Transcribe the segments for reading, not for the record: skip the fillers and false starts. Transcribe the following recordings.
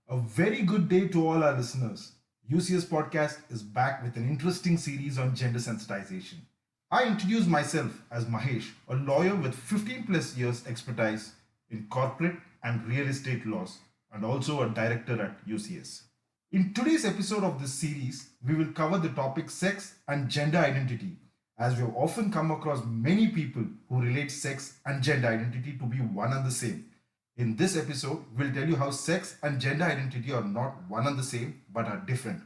A very good day to all our listeners. UCS Podcast is back with an interesting series on gender sensitization. I introduce myself as Mahesh, a lawyer with 15 plus years expertise in corporate and real estate laws, and also a director at UCS. In today's episode of this series, we will cover the topic sex and gender identity, as we have often come across many people who relate sex and gender identity to be one and the same. In this episode, we'll tell you how sex and gender identity are not one and the same but are different.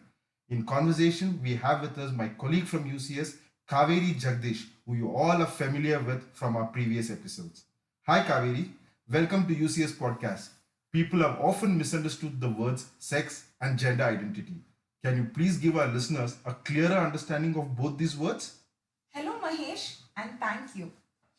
In conversation, we have with us my colleague from UCS, Kaveri Jagdish, who you all are familiar with from our previous episodes. Hi Kaveri, welcome to UCS Podcast. People have often misunderstood the words sex and gender identity. Can you please give our listeners a clearer understanding of both these words? Hello, Mahesh, and thank you.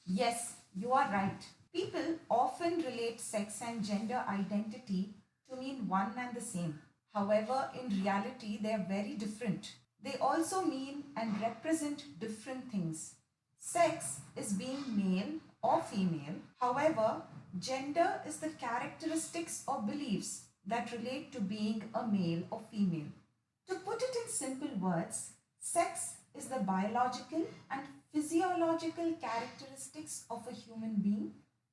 Yes, you are right. People often relate sex and gender identity to mean one and the same. However, in reality, they are very different. They also mean and represent different things. Sex is being male or female. However, gender is the characteristics or beliefs that relate to being a male or female. To put it in simple words, sex is the biological and physiological characteristics of a human being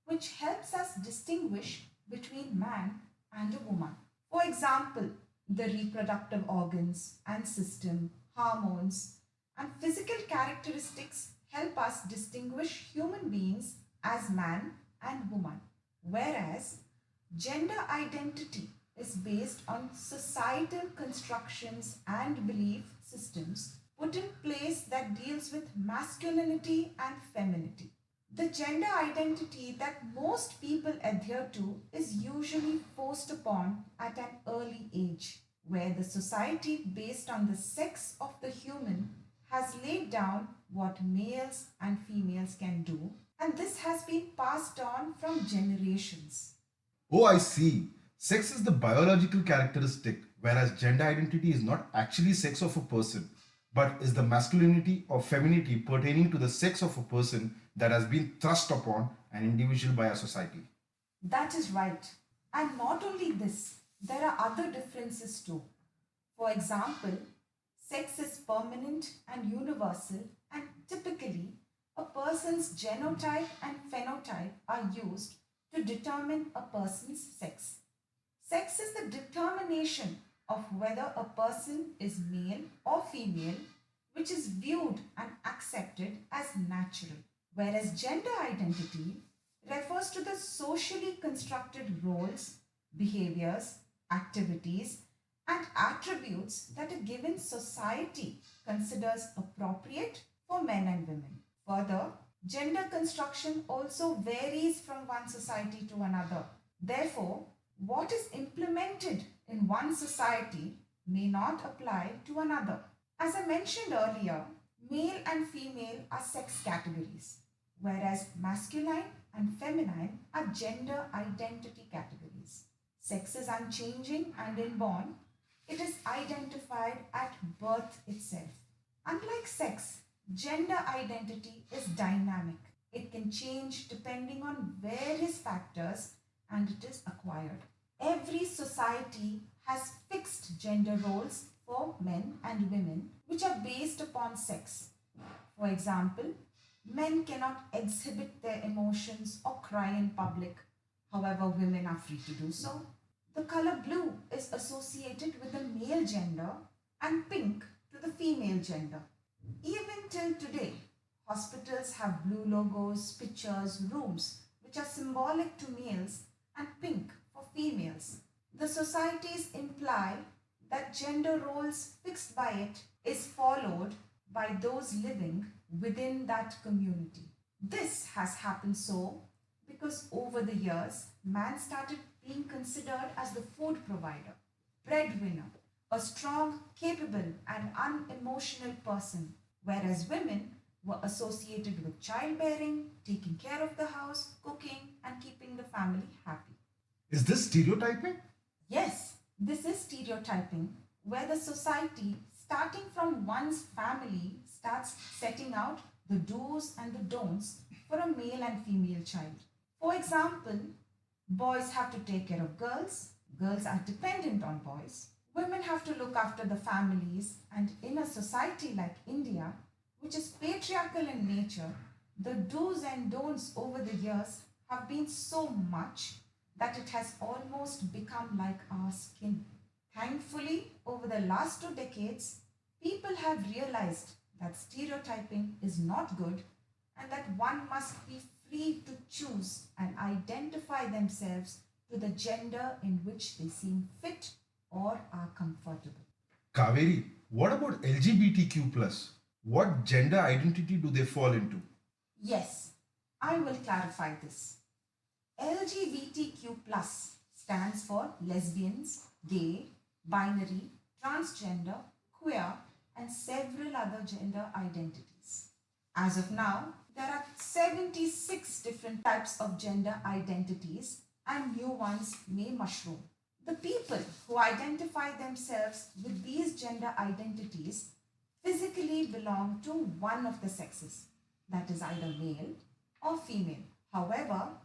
which helps us distinguish between man and a woman. For example, the reproductive organs and system, hormones, and physical characteristics help us distinguish human beings as man and woman, whereas gender identity is based on societal constructions and belief systems put in place that deals with masculinity and femininity. The gender identity that most people adhere to is usually forced upon at an early age, where the society, based on the sex of the human, has laid down what males and females can do, and this has been passed on from generations. Oh, I see. Sex is the biological characteristic, whereas gender identity is not actually sex of a person, but is the masculinity or femininity pertaining to the sex of a person that has been thrust upon an individual by a society. That is right. And not only this, there are other differences too. For example, sex is permanent and universal, and typically, a person's genotype and phenotype are used to determine a person's sex. Sex is the determination of whether a person is male or female, which is viewed and accepted as natural, whereas gender identity refers to the socially constructed roles, behaviors, activities, and attributes that a given society considers appropriate for men and women. Further, gender construction also varies from one society to another. Therefore, what is implemented in one society may not apply to another. As I mentioned earlier, male and female are sex categories, whereas masculine and feminine are gender identity categories. Sex is unchanging and inborn, it is identified at birth itself. Unlike sex, gender identity is dynamic. It can change depending on various factors and it is acquired. Every society has fixed gender roles for men and women which are based upon sex. For example, men cannot exhibit their emotions or cry in public. However, women are free to do so. The color blue is associated with the male gender and pink to the female gender. Even till today, hospitals have blue logos, pictures, rooms which are symbolic to males and pink for females. The societies imply that gender roles fixed by it is followed by those living within that community. This has happened so because over the years, man started being considered as the food provider, breadwinner, a strong, capable, and unemotional person, whereas women were associated with childbearing, taking care of the house, cooking, and keeping the family happy. Is this stereotyping? Yes, this is stereotyping, where the society, starting from one's family, starts setting out the do's and the don'ts for a male and female child. For example, boys have to take care of girls, Girls are dependent on boys. Women have to look after the families, and in a society like India, which is patriarchal in nature, the do's and don'ts over the years have been so much that it has almost become like our skin. Thankfully, over the last 2 decades, people have realized that stereotyping is not good and that one must be free to choose and identify themselves to the gender in which they seem fit or are comfortable. Kaveri, what about LGBTQ plus? What gender identity do they fall into? Yes, I will clarify this. LGBTQ plus stands for lesbians, gay, binary, transgender, queer, and several other gender identities. As of now, there are 76 different types of gender identities and new ones may mushroom. The people who identify themselves with these gender identities physically belong to one of the sexes, that is either male or female. However,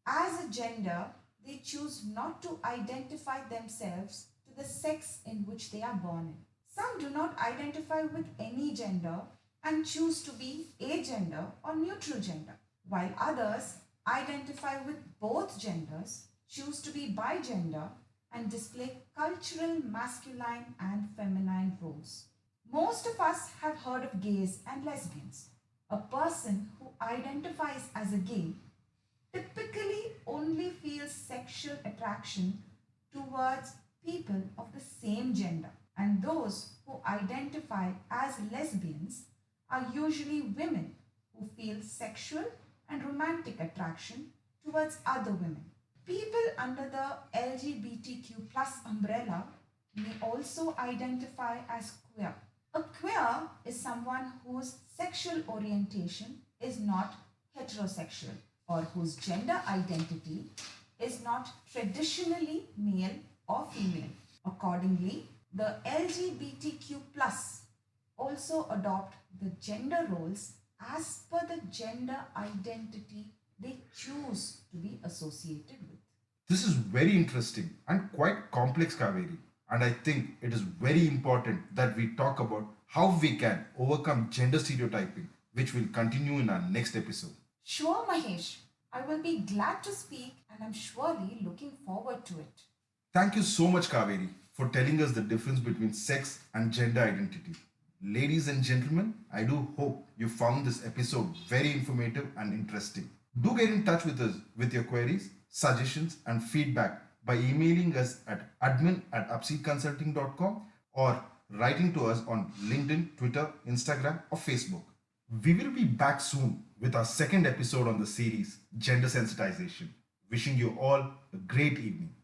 as a gender, they choose not to identify themselves to the sex in which they are born in. Some do not identify with any gender and choose to be agender or neutral gender, while others identify with both genders, choose to be bigender, and display cultural masculine and feminine roles. Most of us have heard of gays and lesbians. A person who identifies as a gay typically only feels sexual attraction towards people of the same gender, and those who identify as lesbians are usually women who feel sexual and romantic attraction towards other women. People under the LGBTQ plus umbrella may also identify as queer. A queer is someone whose sexual orientation is not heterosexual or whose gender identity is not traditionally male or female. Accordingly, the LGBTQ plus also adopt the gender roles as per the gender identity they choose to be associated with. This is very interesting and quite complex, Kaveri. And I think it is very important that we talk about how we can overcome gender stereotyping, which will continue in our next episode. Sure, Mahesh. I will be glad to speak and I'm surely looking forward to it. Thank you so much, Kaveri, for telling us the difference between sex and gender identity. Ladies and gentlemen, I do hope you found this episode very informative and interesting. Do get in touch with us with your queries, suggestions, and feedback by emailing us at admin@upseedconsulting.com or writing to us on LinkedIn, Twitter, Instagram, or Facebook. We will be back soon with our second episode on the series, Gender Sensitization. Wishing you all a great evening.